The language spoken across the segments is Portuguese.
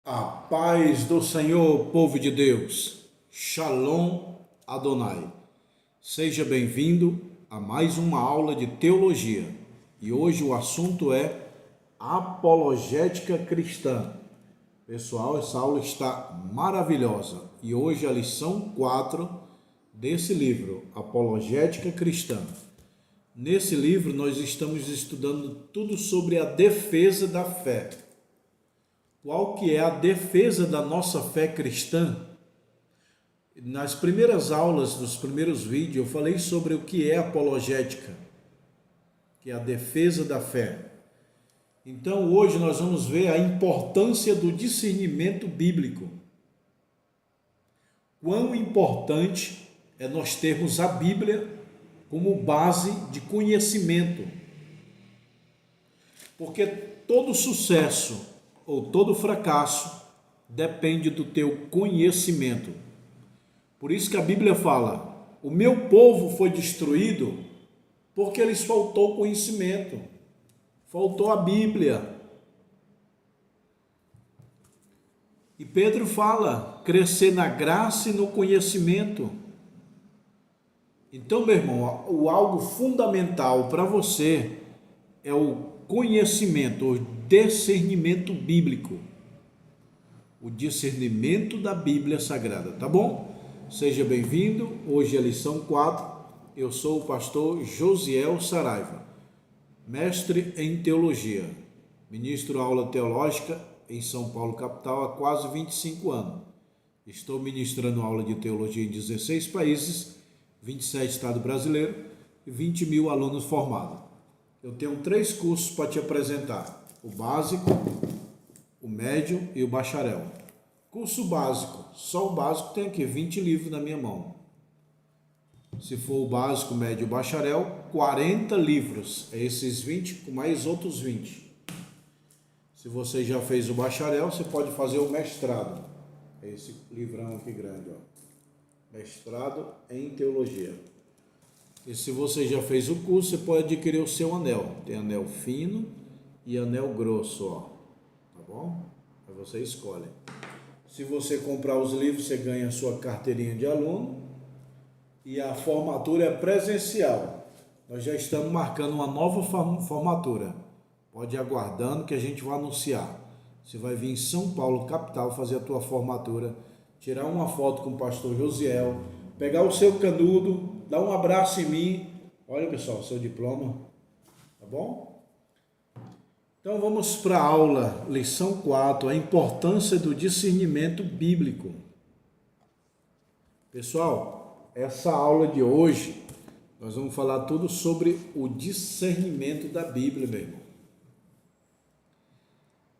A paz do Senhor, povo de Deus. Shalom Adonai. Seja bem-vindo a mais uma aula de teologia. E hoje o assunto é apologética cristã. Pessoal, essa aula está maravilhosa. E hoje a lição 4 desse livro, Apologética Cristã. Nesse livro nós estamos estudando tudo sobre a defesa da fé. Qual que é a defesa da nossa fé cristã? Nas primeiras aulas, nos primeiros vídeos, eu falei sobre o que é apologética, que é a defesa da fé. Então, hoje nós vamos ver a importância do discernimento bíblico. Quão importante é nós termos a Bíblia como base de conhecimento. Porque todo sucesso ou todo fracasso depende do teu conhecimento. Por isso que a Bíblia fala: o meu povo foi destruído porque lhes faltou conhecimento, faltou a Bíblia. E Pedro fala: crescer na graça e no conhecimento. Então, meu irmão, o algo fundamental para você é o conhecimento, o discernimento bíblico, o discernimento da Bíblia Sagrada, tá bom? Seja bem-vindo, hoje é a lição 4, eu sou o pastor Josiel Saraiva, mestre em teologia, ministro aula teológica em São Paulo capital há quase 25 anos, estou ministrando aula de teologia em 16 países, 27 estados brasileiros e 20 mil alunos formados. Eu tenho 3 cursos para te apresentar: o básico, o médio e o bacharel. Curso básico, só o básico tem aqui 20 livros na minha mão. Se for o básico, médio e o bacharel, 40 livros. É esses 20 com mais outros 20. Se você já fez o bacharel, você pode fazer o mestrado. É esse livrão aqui grande, ó. Mestrado em teologia. E se você já fez o curso, você pode adquirir o seu anel. Tem anel fino e anel grosso, ó. Tá bom? Aí você escolhe. Se você comprar os livros, você ganha a sua carteirinha de aluno. E a formatura é presencial. Nós já estamos marcando uma nova formatura. Pode ir aguardando que a gente vai anunciar. Você vai vir em São Paulo, capital, fazer a tua formatura. Tirar uma foto com o pastor Josiel. Pegar o seu canudo. Dá um abraço em mim. Olha, pessoal, seu diploma. Tá bom? Então vamos para a aula, lição 4, a importância do discernimento bíblico. Pessoal, essa aula de hoje, nós vamos falar tudo sobre o discernimento da Bíblia, meu irmão.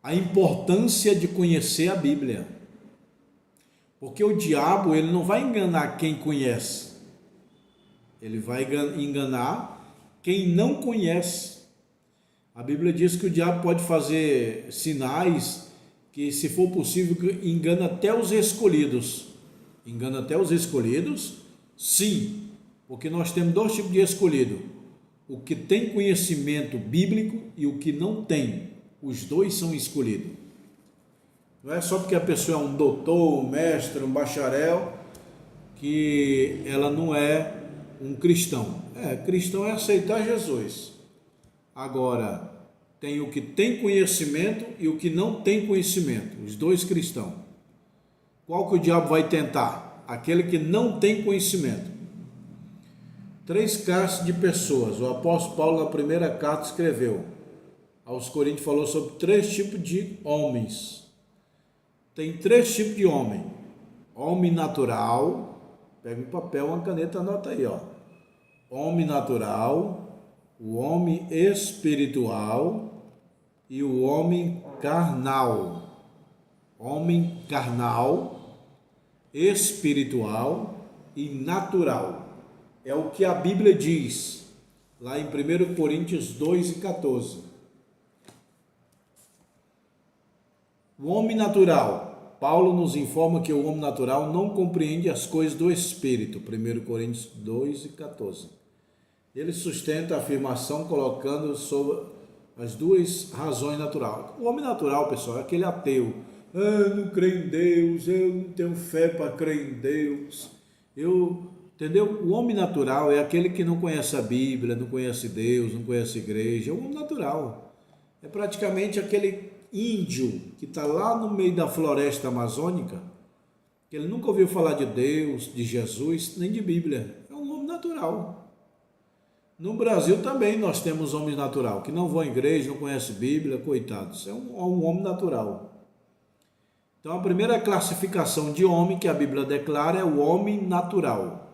A importância de conhecer a Bíblia. Porque o diabo, ele não vai enganar quem conhece. Ele vai enganar quem não conhece. A Bíblia diz que o diabo pode fazer sinais que, se for possível, engana até os escolhidos. Engana até os escolhidos? Sim, porque nós temos 2 tipos de escolhido. O que tem conhecimento bíblico e o que não tem. Os 2 são escolhidos. Não é só porque a pessoa é um doutor, um mestre, um bacharel, que ela não é um cristão. Cristão é aceitar Jesus. Agora, tem o que tem conhecimento e o que não tem conhecimento. Os 2 cristãos. Qual que o diabo vai tentar? Aquele que não tem conhecimento. 3 classes de pessoas. O apóstolo Paulo, na primeira carta, escreveu aos Coríntios, falou sobre 3 tipos de homens. Tem 3 tipos de homem. Homem natural. Pega um papel, uma caneta, anota aí, ó. Homem natural, o homem espiritual e o homem carnal. Homem carnal, espiritual e natural. É o que a Bíblia diz, lá em 1 Coríntios 2:14. O homem natural. Paulo nos informa que o homem natural não compreende as coisas do Espírito, 1 Coríntios 2:14. Ele sustenta a afirmação colocando sobre as 2 razões naturais. O homem natural, pessoal, é aquele ateu eu não creio em Deus, eu não tenho fé para crer em Deus. Entendeu? O homem natural é aquele que não conhece a Bíblia, não conhece Deus, não conhece a igreja. É o homem natural. É praticamente aquele índio que está lá no meio da floresta amazônica, que ele nunca ouviu falar de Deus, de Jesus, nem de Bíblia. É um homem natural. No Brasil também nós temos homens natural, que não vão à igreja, não conhecem Bíblia, coitados. É um homem natural. Então a primeira classificação de homem que a Bíblia declara é o homem natural.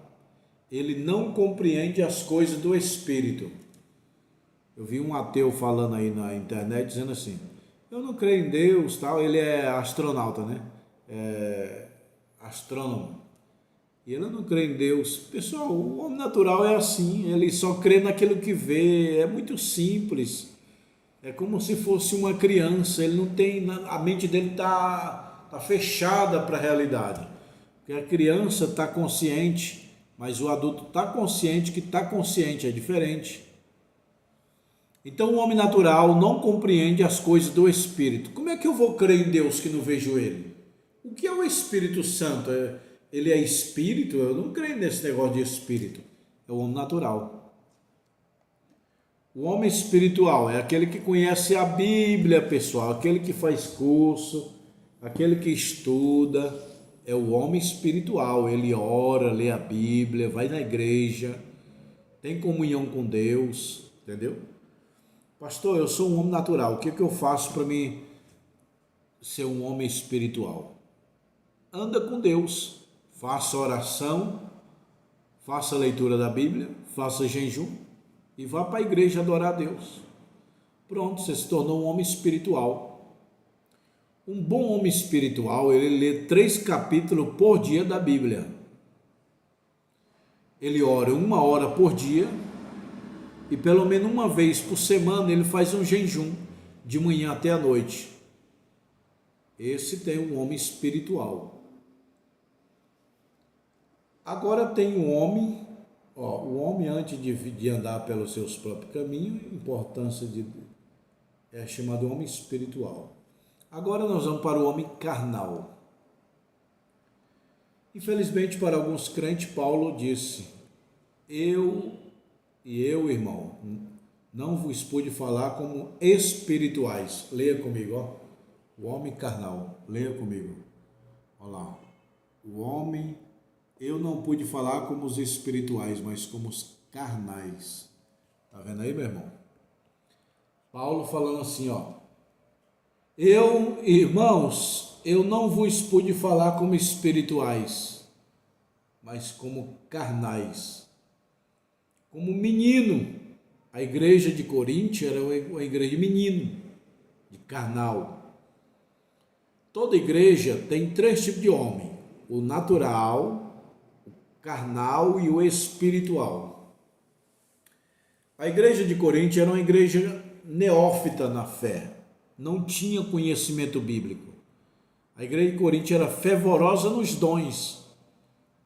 Ele não compreende as coisas do Espírito. Eu vi um ateu falando aí na internet, dizendo assim, eu não creio em Deus, tal. Ele é astronauta, né? É astrônomo. E ele não crê em Deus. Pessoal, o homem natural é assim, ele só crê naquilo que vê, é muito simples. É como se fosse uma criança, ele não tem, a mente dele tá fechada para a realidade. Porque a criança está consciente, mas o adulto está consciente que está consciente, é diferente. Então o homem natural não compreende as coisas do Espírito. Como é que eu vou crer em Deus que não vejo Ele? O que é o Espírito Santo? Ele é Espírito? Eu não creio nesse negócio de Espírito. É o homem natural. O homem espiritual é aquele que conhece a Bíblia, pessoal, aquele que faz curso, aquele que estuda. É o homem espiritual, ele ora, lê a Bíblia, vai na igreja, tem comunhão com Deus, entendeu? Pastor, eu sou um homem natural, o que eu faço para mim ser um homem espiritual? Anda com Deus, faça oração, faça a leitura da Bíblia, faça jejum e vá para a igreja adorar a Deus. Pronto, você se tornou um homem espiritual. Um bom homem espiritual, ele lê 3 capítulos por dia da Bíblia. Ele ora 1 hora por dia e pelo menos uma vez por semana ele faz um jejum de manhã até a noite. Esse tem um homem espiritual. Agora tem um homem, o homem antes de andar pelos seus próprios caminhos, importância é chamado homem espiritual. Agora nós vamos para o homem carnal. Infelizmente, para alguns crentes, Paulo disse, eu, irmão, não vos pude falar como espirituais. Leia comigo, o homem carnal. Leia comigo. Olha lá. O homem, eu não pude falar como os espirituais, mas como os carnais. Tá vendo aí, meu irmão? Paulo falando assim, irmãos, eu não vos pude falar como espirituais, mas como carnais. Como menino. A igreja de Corinto era uma igreja de menino, de carnal. Toda igreja tem 3 tipos de homem: o natural, o carnal e o espiritual. A igreja de Corinto era uma igreja neófita na fé. Não tinha conhecimento bíblico. A igreja de Corinto era fervorosa nos dons.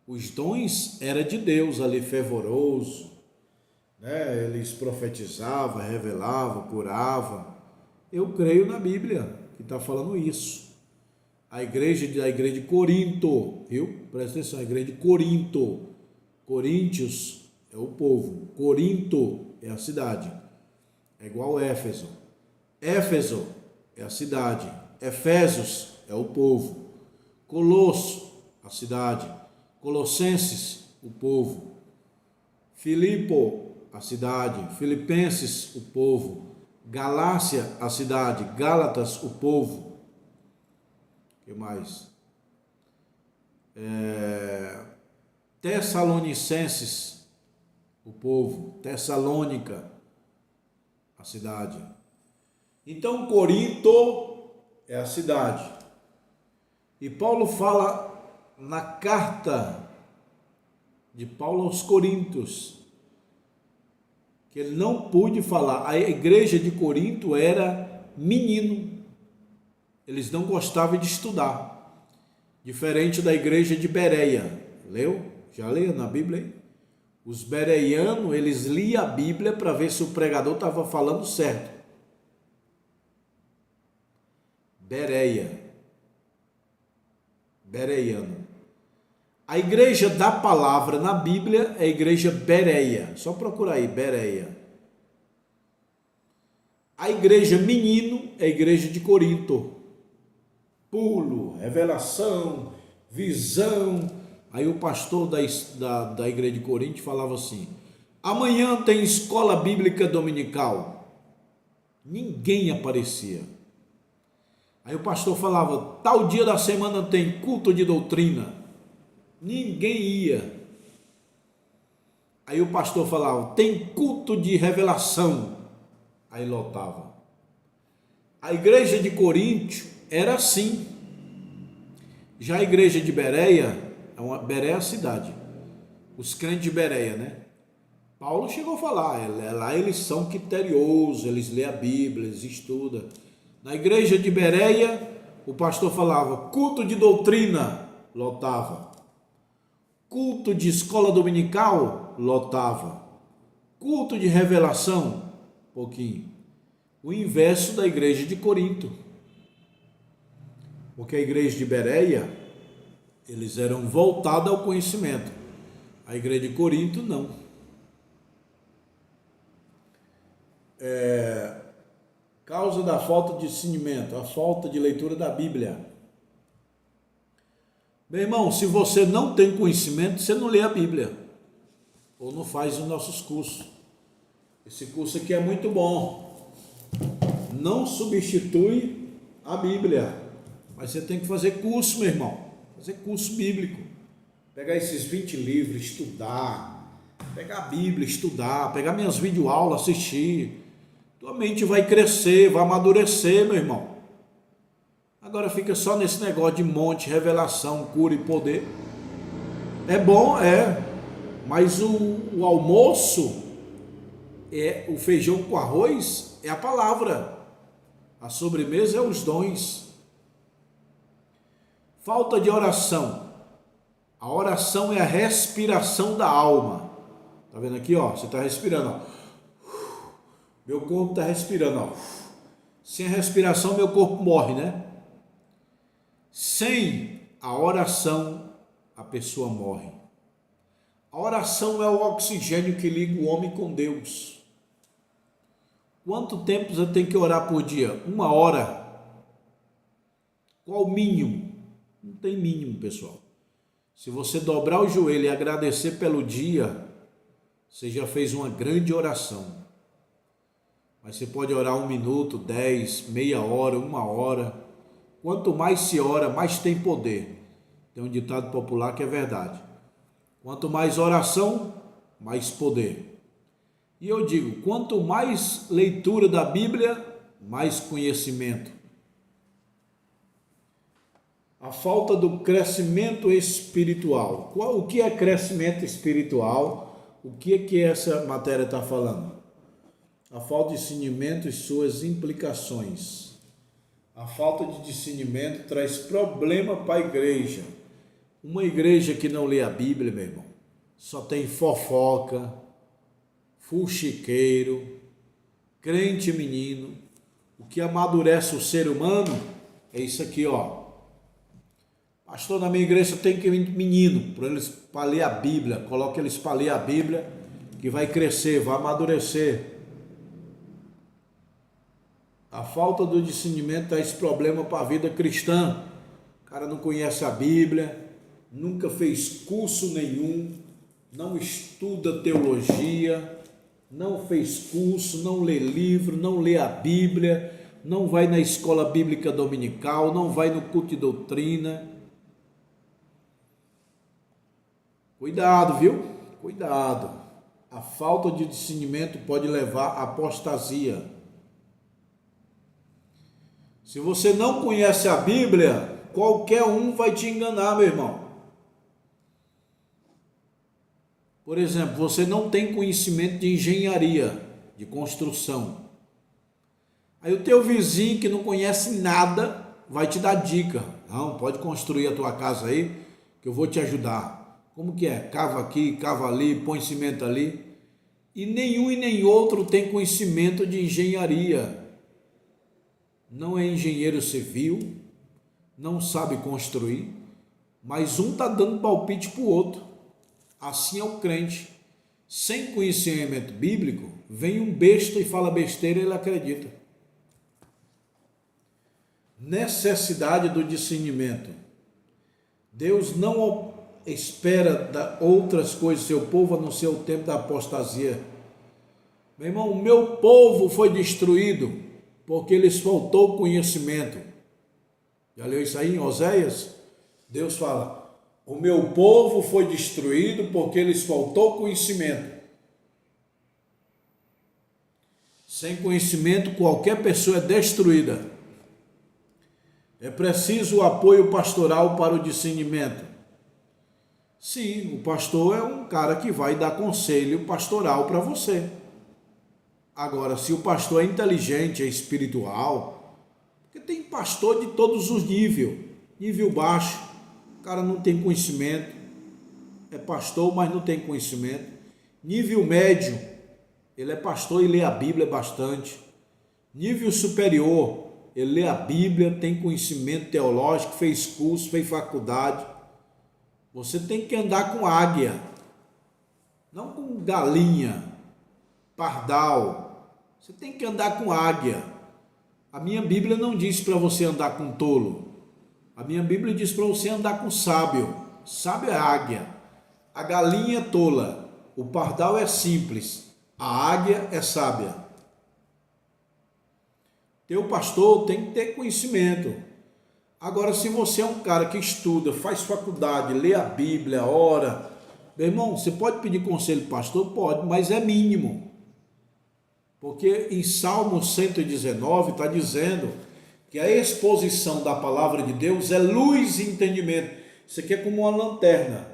Os dons eram de Deus ali, fervoroso, né? Eles profetizavam, revelavam, curavam. Eu creio na Bíblia que está falando isso. A igreja de Corinto, viu? Presta atenção, a igreja de Corinto. Coríntios é o povo, Corinto é a cidade. É igual Éfeso. Éfeso é a cidade. Efésios é o povo. Colosso, a cidade. Colossenses, o povo. Filipo, a cidade. Filipenses, o povo. Galácia, a cidade. Gálatas, o povo. O que mais? Tessalonicenses, o povo. Tessalônica, a cidade. Então, Corinto é a cidade. E Paulo fala na carta de Paulo aos Coríntios que ele não pôde falar. A igreja de Corinto era menino. Eles não gostavam de estudar. Diferente da igreja de Bereia. Leu? Já leu na Bíblia aí? Os bereianos, eles liam a Bíblia para ver se o pregador estava falando certo. Bereia. bereiano. A igreja da palavra na Bíblia é a igreja bereia. Só procura aí, bereia. A igreja menino é a igreja de Corinto. Pulo, revelação, visão. Aí o pastor da igreja de Corinto falava assim: amanhã tem escola bíblica dominical. Ninguém aparecia. Aí o pastor falava: tal dia da semana tem culto de doutrina. Ninguém ia. Aí o pastor falava: tem culto de revelação. Aí lotava. A igreja de Corinto era assim. Já a igreja de Bereia, Bereia é a cidade, os crentes de Bereia, né? Paulo chegou a falar, lá eles são criteriosos, eles lêem a Bíblia, eles estudam. Na igreja de Bereia, o pastor falava: culto de doutrina, lotava. Culto de escola dominical, lotava. Culto de revelação, pouquinho. O inverso da igreja de Corinto. Porque a igreja de Bereia, eles eram voltados ao conhecimento. A igreja de Corinto, não. Causa da falta de discernimento, a falta de leitura da Bíblia. Meu irmão, se você não tem conhecimento, você não lê a Bíblia. Ou não faz os nossos cursos. Esse curso aqui é muito bom. Não substitui a Bíblia. Mas você tem que fazer curso, meu irmão. Fazer curso bíblico. Pegar esses 20 livros, estudar. Pegar a Bíblia, estudar. Pegar minhas videoaulas, assistir. Tua mente vai crescer, vai amadurecer, meu irmão. Agora fica só nesse negócio de monte, revelação, cura e poder. É bom, mas o almoço, o feijão com arroz, é a palavra. A sobremesa é os dons. Falta de oração. A oração é a respiração da alma. Tá vendo aqui, ó? Você está respirando, ó. Meu corpo está respirando, ó. Sem a respiração, meu corpo morre, né? Sem a oração, a pessoa morre. A oração é o oxigênio que liga o homem com Deus. Quanto tempo você tem que orar por dia? 1 hora. Qual o mínimo? Não tem mínimo, pessoal. Se você dobrar o joelho e agradecer pelo dia, você já fez uma grande oração. Mas você pode orar 1 minuto, 10, meia hora, 1 hora. Quanto mais se ora, mais tem poder. Tem um ditado popular que é verdade. Quanto mais oração, mais poder. E eu digo, quanto mais leitura da Bíblia, mais conhecimento. A falta do crescimento espiritual. O que é crescimento espiritual? O que é que essa matéria está falando? A falta de discernimento e suas implicações. A falta de discernimento traz problema para a igreja. Uma igreja que não lê a Bíblia, meu irmão, só tem fofoca, fuxiqueiro, crente menino. O que amadurece o ser humano é isso aqui, ó. Pastor, na minha igreja tem que ir menino para ler a Bíblia. Coloque eles para ler a Bíblia, que vai crescer, vai amadurecer. A falta do discernimento traz problema para a vida cristã. O cara não conhece a Bíblia, nunca fez curso nenhum, não estuda teologia, não fez curso, não lê livro, não lê a Bíblia, não vai na escola bíblica dominical, não vai no culto de doutrina. Cuidado, viu? Cuidado. A falta de discernimento pode levar à apostasia. Se você não conhece a Bíblia, qualquer um vai te enganar, meu irmão. Por exemplo, você não tem conhecimento de engenharia, de construção. Aí o teu vizinho que não conhece nada vai te dar dica. Não, pode construir a tua casa aí, que eu vou te ajudar. Como que é? Cava aqui, cava ali, põe cimento ali. E nenhum e nem outro tem conhecimento de engenharia. Não é engenheiro civil, não sabe construir. mas um está dando palpite para o outro. Assim é o crente. Sem conhecimento bíblico, vem um besta e fala besteira e ele acredita. Necessidade do discernimento. Deus não espera outras coisas do seu povo a não ser o tempo da apostasia. Meu irmão, o meu povo foi destruído porque lhes faltou conhecimento. Já leu isso aí em Oséias? Deus fala: o meu povo foi destruído porque lhes faltou conhecimento. Sem conhecimento, qualquer pessoa é destruída. É preciso o apoio pastoral para o discernimento. Sim, o pastor é um cara que vai dar conselho pastoral para você. Agora, se o pastor é inteligente, é espiritual, porque tem pastor de todos os níveis, nível baixo, o cara não tem conhecimento, é pastor, mas não tem conhecimento. Nível médio, ele é pastor e lê a Bíblia bastante. Nível superior, ele lê a Bíblia, tem conhecimento teológico, fez curso, fez faculdade. Você tem que andar com águia, não com galinha, pardal. Você tem que andar com águia. A minha Bíblia não diz para você andar com tolo. A minha Bíblia diz para você andar com sábio. Sábio é águia. A galinha é tola. O pardal é simples. A águia é sábia. Teu pastor tem que ter conhecimento. Agora, se você é um cara que estuda, faz faculdade, lê a Bíblia, ora, meu irmão, você pode pedir conselho do pastor? Pode, mas é mínimo. Porque em Salmo 119 está dizendo que a exposição da palavra de Deus é luz e entendimento. Isso aqui é como uma lanterna.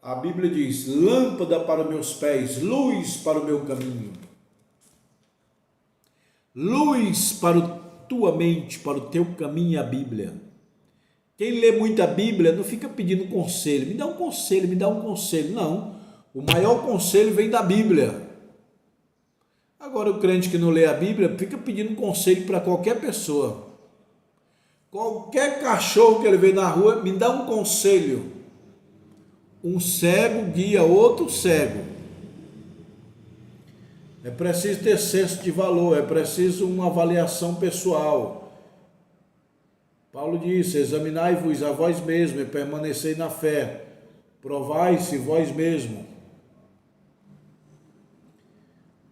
A Bíblia diz: lâmpada para meus pés, luz para o meu caminho. Luz para a tua mente, para o teu caminho, a Bíblia. Quem lê muita Bíblia não fica pedindo conselho. Me dá um conselho, me dá um conselho. Não, o maior conselho vem da Bíblia. Agora o crente que não lê a Bíblia fica pedindo conselho para qualquer pessoa. Qualquer cachorro que ele vê na rua, me dá um conselho. Um cego guia outro cego. É preciso ter senso de valor, é preciso uma avaliação pessoal. Paulo disse: examinai-vos a vós mesmos e permanecei na fé. Provai-se vós mesmos.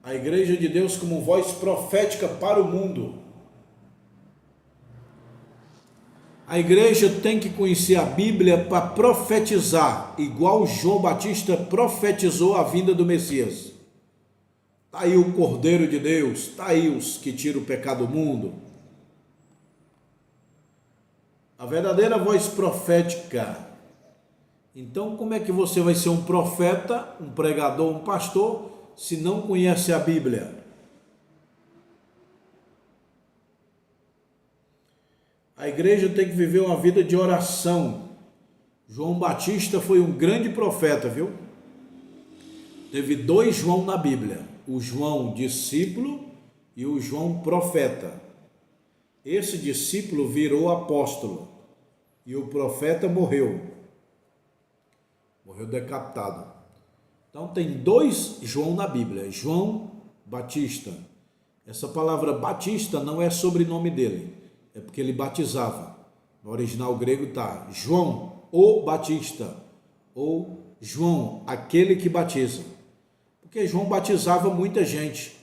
A igreja de Deus como voz profética para o mundo. A igreja tem que conhecer a Bíblia para profetizar, igual João Batista profetizou a vinda do Messias. Está aí o Cordeiro de Deus, está aí os que tiram o pecado do mundo. A verdadeira voz profética. Então, como é que você vai ser um profeta, um pregador, um pastor, se não conhece a Bíblia? A igreja tem que viver uma vida de oração. João Batista foi um grande profeta, viu? Teve 2 João na Bíblia, o João discípulo e o João profeta. Esse discípulo virou apóstolo e o profeta morreu decapitado. Então tem 2 João na Bíblia, João Batista. Essa palavra Batista não é sobrenome dele, é porque ele batizava. No original grego está João, o Batista, ou João, aquele que batiza. Porque João batizava muita gente.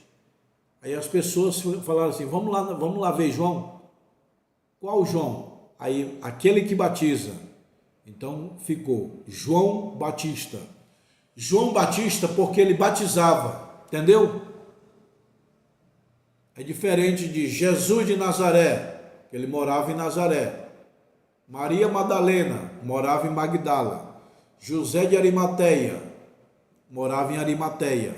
Aí as pessoas falaram assim: vamos lá ver João. Qual João? Aí, aquele que batiza. Então ficou João Batista. João Batista porque ele batizava, entendeu? É diferente de Jesus de Nazaré, que ele morava em Nazaré. Maria Madalena morava em Magdala. José de Arimateia morava em Arimateia.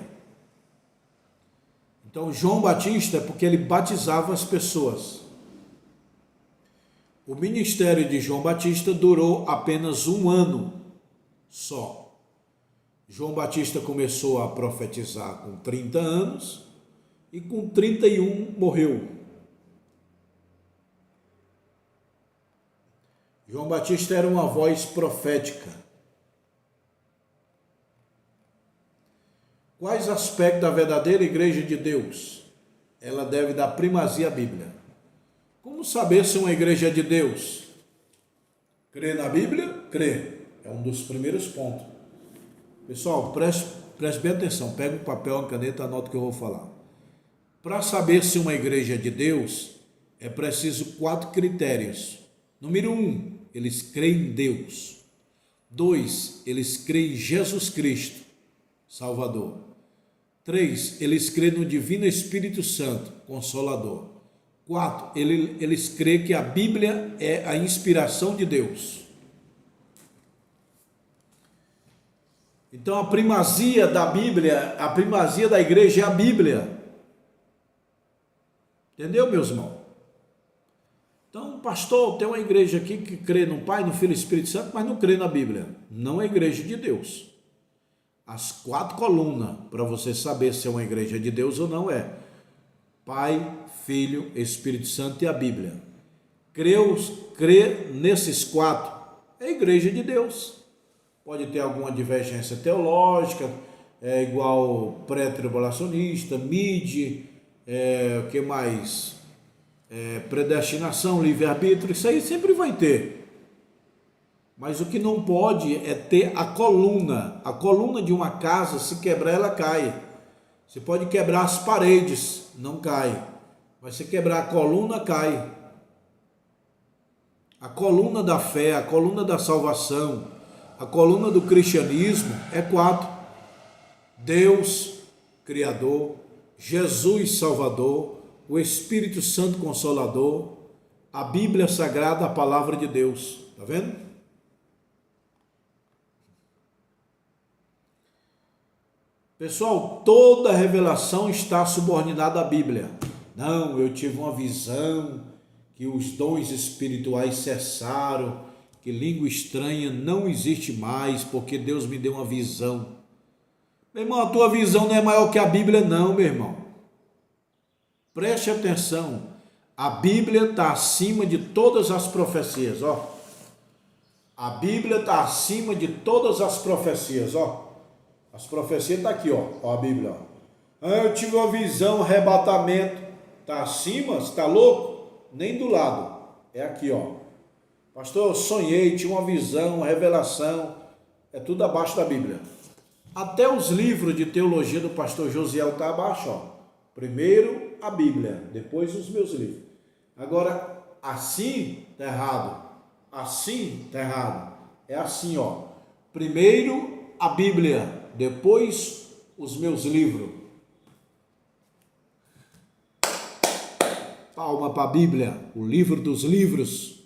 Então João Batista é porque ele batizava as pessoas. O ministério de João Batista durou apenas 1 ano só. João Batista começou a profetizar com 30 anos e com 31 morreu. João Batista era uma voz profética. Quais aspectos da verdadeira igreja de Deus? Ela deve dar primazia à Bíblia. Como saber se uma igreja é de Deus? Crê na Bíblia? Crê. É um dos primeiros pontos. Pessoal, preste bem atenção. Pega um papel, uma caneta, anota o que eu vou falar. Para saber se uma igreja é de Deus, é preciso 4 critérios. Número 1, eles creem em Deus. 2, eles creem em Jesus Cristo, Salvador. 3, eles creem no Divino Espírito Santo, Consolador. 4, eles creem que a Bíblia é a inspiração de Deus. Então a primazia da Bíblia, a primazia da igreja é a Bíblia. Entendeu, meus irmãos? Então, pastor, tem uma igreja aqui que crê no Pai, no Filho e no Espírito Santo, mas não crê na Bíblia. Não é igreja de Deus. As 4 colunas, para você saber se é uma igreja de Deus ou não, é Pai, Filho, Espírito Santo e a Bíblia. Crê nesses 4, é igreja de Deus. Pode ter alguma divergência teológica, é igual pré-tribulacionista, o que mais? Predestinação, livre-arbítrio, isso aí sempre vai ter. Mas o que não pode é ter a coluna. A coluna de uma casa, se quebrar, ela cai. Você pode quebrar as paredes, não cai. Mas se quebrar a coluna, cai. A coluna da fé, a coluna da salvação, a coluna do cristianismo é 4. Deus, Criador, Jesus, Salvador, o Espírito Santo Consolador, a Bíblia Sagrada, a Palavra de Deus. Está vendo? Pessoal, toda revelação está subordinada à Bíblia. Não, eu tive uma visão que os dons espirituais cessaram, que língua estranha não existe mais, porque Deus me deu uma visão. Meu irmão, a tua visão não é maior que a Bíblia, não, meu irmão. Preste atenção, a Bíblia está acima de todas as profecias, ó. A Bíblia está acima de todas as profecias, ó. As profecias estão aqui, ó, a Bíblia, ó. Eu tive uma visão, arrebatamento. Está acima? Você está louco? Nem do lado. É aqui, ó. Pastor, eu sonhei, tinha uma visão, uma revelação. É tudo abaixo da Bíblia. Até os livros de teologia do pastor Josiel está abaixo, ó. Primeiro a Bíblia, depois os meus livros. Agora, assim está errado. Assim está errado. É assim, ó. Primeiro a Bíblia, depois os meus livros. Palma para a Bíblia, o livro dos livros.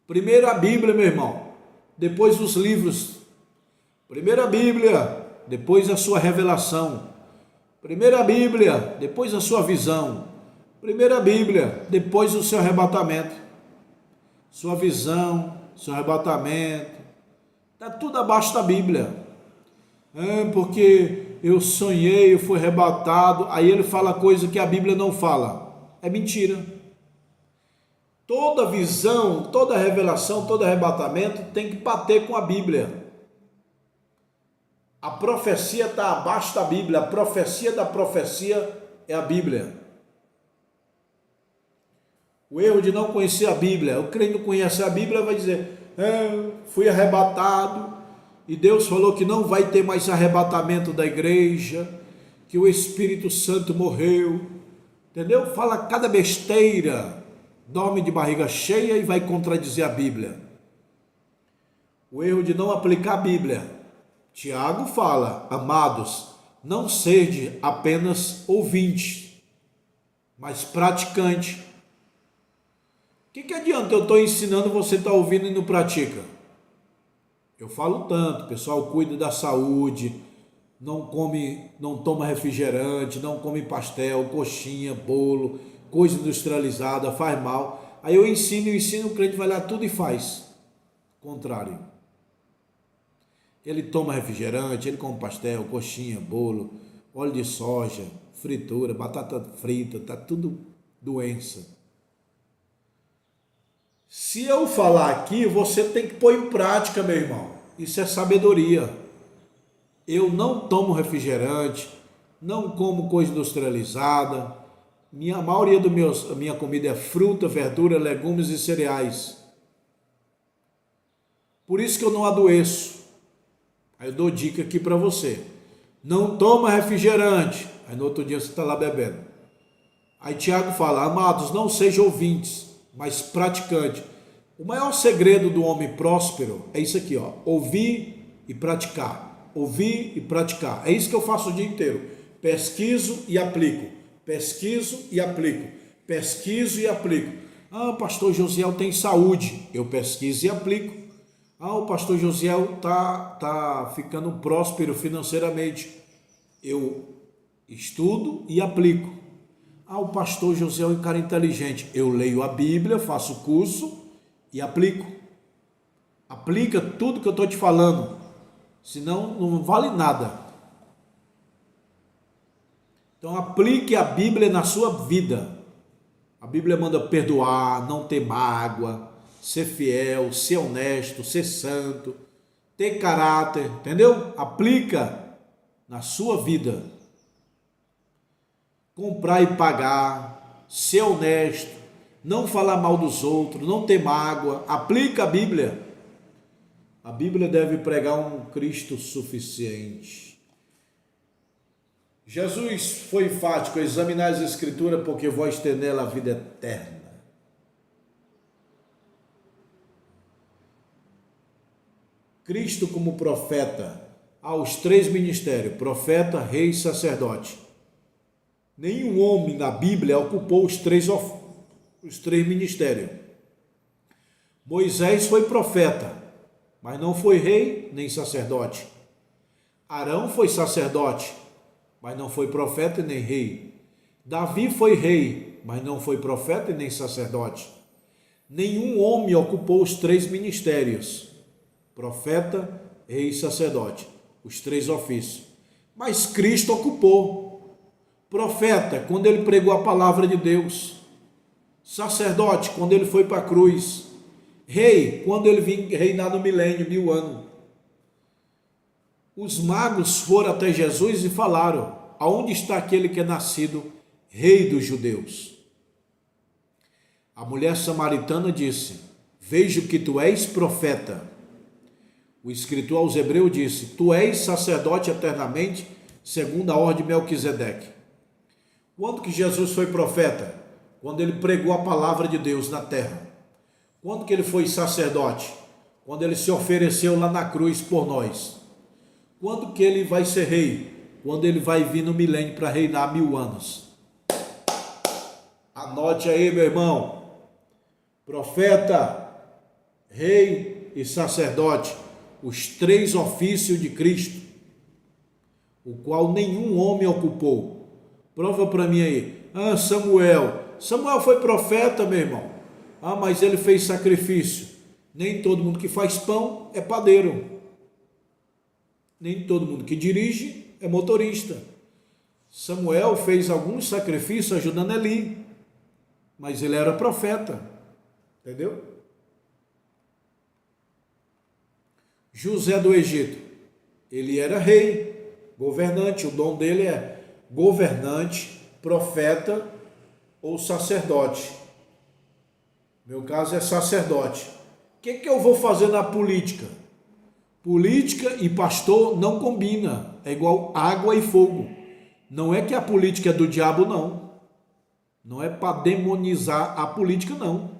Primeiro a Bíblia, meu irmão, depois os livros. Primeiro a Bíblia, depois a sua revelação. Primeiro a Bíblia, depois a sua visão. Primeiro a Bíblia, depois o seu arrebatamento. Sua visão, seu arrebatamento, está tudo abaixo da Bíblia. Porque eu sonhei, eu fui arrebatado, aí ele fala coisa que a Bíblia não fala. É mentira. Toda visão, toda revelação, todo arrebatamento tem que bater com a Bíblia. A profecia está abaixo da Bíblia, a profecia da profecia é a Bíblia. O erro de não conhecer a Bíblia, o crente não conhece a Bíblia, vai dizer, fui arrebatado, e Deus falou que não vai ter mais arrebatamento da igreja, que o Espírito Santo morreu, entendeu? Fala cada besteira, dorme de barriga cheia e vai contradizer a Bíblia. O erro de não aplicar a Bíblia. Tiago fala, amados, não sede apenas ouvinte, mas praticante. O que adianta eu estou ensinando, você está ouvindo e não pratica? Eu falo tanto, pessoal, cuida da saúde, não toma refrigerante, não come pastel, coxinha, bolo, coisa industrializada, faz mal. Aí eu ensino, o crente vai lá tudo e faz. Contrário. Ele toma refrigerante, ele come pastel, coxinha, bolo, óleo de soja, fritura, batata frita, tá tudo doença. Se eu falar aqui, você tem que pôr em prática, meu irmão. Isso é sabedoria. Eu não tomo refrigerante, não como coisa industrializada. A maioria minha comida é fruta, verdura, legumes e cereais. Por isso que eu não adoeço. Aí eu dou dica aqui para você. Não toma refrigerante. Aí no outro dia você está lá bebendo. Aí Tiago fala, amados, não sejam ouvintes, mas praticantes. O maior segredo do homem próspero é isso aqui, ó, ouvir e praticar. Ouvir e praticar. É isso que eu faço o dia inteiro. Pesquiso e aplico. Pesquiso e aplico. Pesquiso e aplico. Ah, o pastor Josiel tem saúde. Eu pesquiso e aplico. Ah, o pastor Josiel tá ficando próspero financeiramente. Eu estudo e aplico. Ah, o pastor Josiel é um cara inteligente. Eu leio a Bíblia, faço curso e aplico. Aplica tudo que eu estou te falando. Senão não vale nada. Então aplique a Bíblia na sua vida. A Bíblia manda perdoar, não ter mágoa, ser fiel, ser honesto, ser santo, ter caráter, entendeu? Aplica na sua vida. Comprar e pagar, ser honesto, não falar mal dos outros, não ter mágoa. Aplica a Bíblia. A Bíblia deve pregar um Cristo suficiente. Jesus foi enfático, examinar as Escrituras, porque vós ter nela a vida eterna. Cristo como profeta, aos 3 ministérios, profeta, rei e sacerdote. Nenhum homem na Bíblia ocupou os três ministérios. Moisés foi profeta, mas não foi rei nem sacerdote. Arão foi sacerdote, mas não foi profeta e nem rei. Davi foi rei, mas não foi profeta e nem sacerdote. Nenhum homem ocupou os 3 ministérios, profeta, rei e sacerdote, os 3 ofícios. Mas Cristo ocupou. Profeta, quando ele pregou a palavra de Deus. Sacerdote, quando ele foi para a cruz. Rei, quando ele vinha reinar no milênio, 1000 anos. Os magos foram até Jesus e falaram, aonde está aquele que é nascido rei dos judeus? A mulher samaritana disse, vejo que tu és profeta. O escritor aos Hebreus disse, tu és sacerdote eternamente, segundo a ordem de Melquisedeque. Quando que Jesus foi profeta? Quando ele pregou a palavra de Deus na terra. Quando que ele foi sacerdote? Quando ele se ofereceu lá na cruz por nós. Quando que ele vai ser rei? Quando ele vai vir no milênio para reinar 1000 anos. Anote aí, meu irmão. Profeta, rei e sacerdote, os 3 ofícios de Cristo, o qual nenhum homem ocupou. Prova para mim aí. Ah, Samuel foi profeta, meu irmão. Ah, mas ele fez sacrifício. Nem todo mundo que faz pão é padeiro. Nem todo mundo que dirige é motorista. Samuel fez alguns sacrifícios ajudando Eli, mas ele era profeta, entendeu? José do Egito, ele era rei, governante, o dom dele é governante, profeta ou sacerdote. Meu caso é sacerdote. O que eu vou fazer na política? Política e pastor não combina, é igual água e fogo. Não é que a política é do diabo, não. Não é para demonizar a política, não.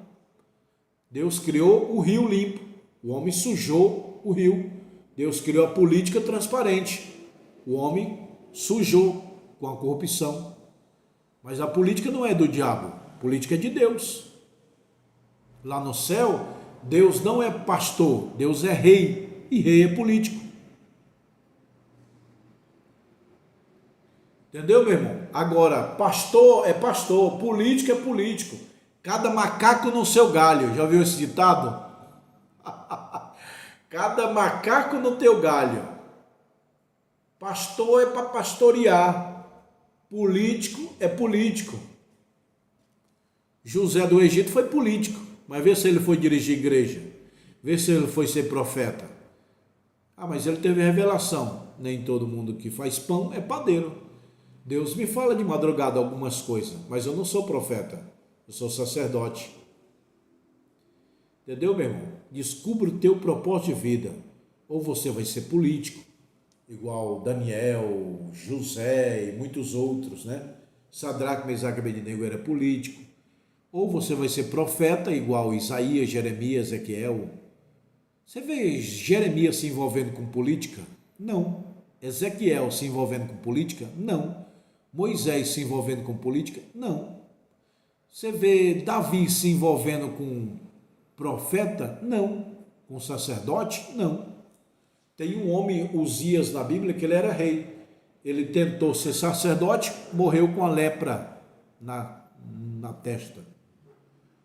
Deus criou o rio limpo, o homem sujou o rio. Deus criou a política transparente, o homem sujou com a corrupção. Mas a política não é do diabo, a política é de Deus. Lá no céu, Deus não é pastor, Deus é rei, e rei é político. Entendeu, meu irmão? Agora, pastor é pastor, político é político. Cada macaco no seu galho. Já viu esse ditado? Cada macaco no teu galho. Pastor é para pastorear. Político é político. José do Egito foi político. Mas vê se ele foi dirigir igreja. Vê se ele foi ser profeta. Ah, mas ele teve revelação. Nem todo mundo que faz pão é padeiro. Deus me fala de madrugada algumas coisas, mas eu não sou profeta. Eu sou sacerdote. Entendeu, meu irmão? Descubra o teu propósito de vida. Ou você vai ser político, igual Daniel, José e muitos outros, né? Sadraque, Mesaque e Abednego era político. Ou você vai ser profeta, igual Isaías, Jeremias, Ezequiel. Você vê Jeremias se envolvendo com política? Não. Ezequiel se envolvendo com política? Não. Moisés se envolvendo com política? Não. Você vê Davi se envolvendo com profeta? Não. Com sacerdote? Não. Tem um homem, Uzias, na Bíblia, que ele era rei. Ele tentou ser sacerdote, morreu com a lepra na testa.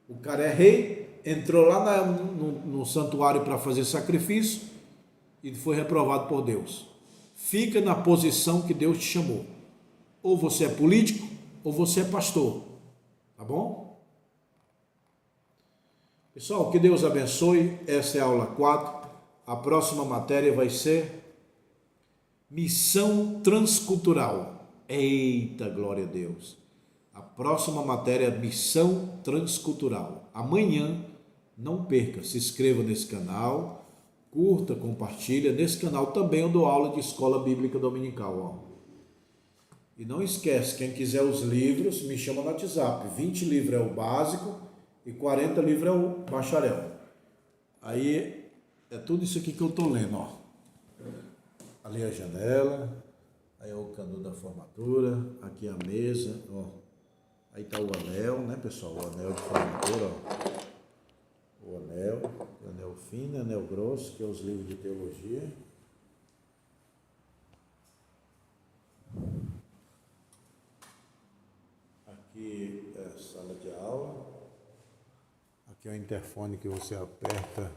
O cara é rei, entrou lá no santuário para fazer sacrifício e foi reprovado por Deus. Fica na posição que Deus te chamou. Ou você é político, ou você é pastor. Tá bom? Pessoal, que Deus abençoe. Essa é a aula 4. A próxima matéria vai ser missão transcultural. Eita, glória a Deus. A próxima matéria é missão transcultural. Amanhã, não perca, se inscreva nesse canal, curta, compartilha. Nesse canal também eu dou aula de escola bíblica dominical. Ó. E não esquece, quem quiser os livros, me chama no WhatsApp. 20 livros é o básico e 40 livros é o bacharel. Aí é tudo isso aqui que eu estou lendo. Ó. Ali é a janela, aí é o canudo da formatura, aqui é a mesa, ó. Aí tá o anel, né, pessoal? O anel de formatura, ó. O anel fino, anel grosso, que é os livros de teologia. Aqui é a sala de aula. Aqui é o interfone que você aperta,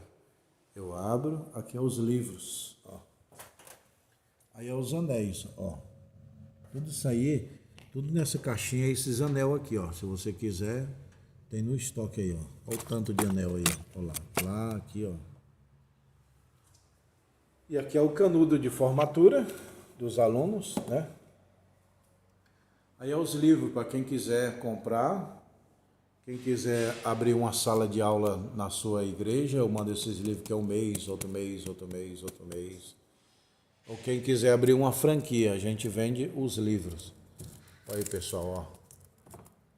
eu abro. Aqui é os livros, ó. Aí é os anéis, ó. Tudo isso aí, tudo nessa caixinha, esses anel aqui, ó. Se você quiser, tem no estoque aí, ó. Olha o tanto de anel aí, ó. Olha lá, aqui, ó. E aqui é o canudo de formatura dos alunos, né? Aí é os livros para quem quiser comprar. Quem quiser abrir uma sala de aula na sua igreja, eu mando esses livros que é um mês, outro mês, outro mês, outro mês. Ou quem quiser abrir uma franquia, a gente vende os livros. Olha aí, pessoal, ó.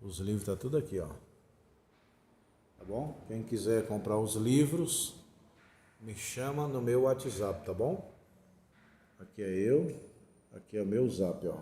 Os livros tá tudo aqui, ó. Tá bom? Quem quiser comprar os livros, me chama no meu WhatsApp, tá bom? Aqui é eu, aqui é o meu zap, ó.